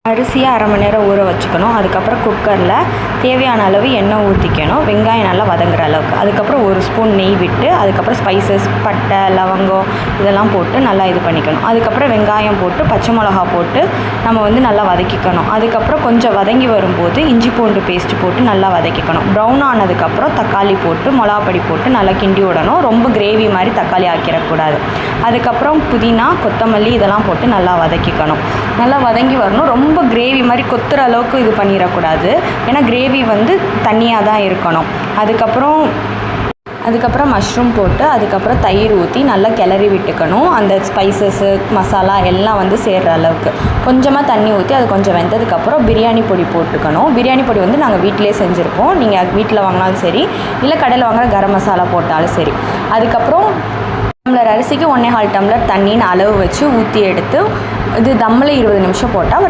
அரிசியை அரை மணி நேரம் ஊற வச்சுக்கணும். அதுக்கப்புறம் குக்கரில் தேவையான அளவு எண்ணெய் ஊற்றிக்கணும், வெங்காயம் நல்லா வதங்குற அளவுக்கு. அதுக்கப்புறம் 1 ஸ்பூன் நெய் விட்டு அதுக்கப்புறம் ஸ்பைசஸ், பட்டை, லவங்கம் இதெல்லாம் போட்டு நல்லா இது பண்ணிக்கணும். அதுக்கப்புறம் வெங்காயம் போட்டு பச்சை மிளகா போட்டு நம்ம நல்லா வதக்கிக்கணும். அதுக்கப்புறம் கொஞ்சம் வதங்கி வரும்போது இஞ்சி பூண்டு பேஸ்ட்டு போட்டு நல்லா வதக்கிக்கணும். ப்ரௌன் ஆனதுக்கப்புறம் தக்காளி போட்டு மிளகாப்பொடி போட்டு நல்லா கிண்டி விடணும். ரொம்ப கிரேவி மாதிரி தக்காளி ஆக்கிடக்கூடாது. அதுக்கப்புறம் புதினா, கொத்தமல்லி இதெல்லாம் போட்டு நல்லா வதக்கிக்கணும். நல்லா வதங்கி வரணும். ரொம்ப கிரேவி மாதிரி கொத்துற அளவுக்கு இது பண்ணிடக்கூடாது. ஏன்னா கிரேவி தண்ணியாக தான் இருக்கணும். அதுக்கப்புறம் மஷ்ரூம் போட்டு அதுக்கப்புறம் தயிர் ஊற்றி நல்லா கிளறி விட்டுக்கணும். அந்த ஸ்பைசஸ்ஸு, மசாலா எல்லாம் சேர்கிற அளவுக்கு கொஞ்சமாக தண்ணி ஊற்றி அது கொஞ்சம் வெந்ததுக்கப்புறம் பிரியாணி பொடி போட்டுக்கணும். பிரியாணி பொடி நாங்கள் வீட்டிலே செஞ்சுருப்போம். நீங்கள் வீட்டில் வாங்கினாலும் சரி, இல்லை கடையில் வாங்குகிற கரம் மசாலா போட்டாலும் சரி. அதுக்கப்புறம் டம்ளர் அரிசிக்கு 1.25 டம்ளர் தண்ணின்னு அளவு வச்சு ஊற்றி எடுத்து இது தம்மில் 20 நிமிஷம் போட்டால்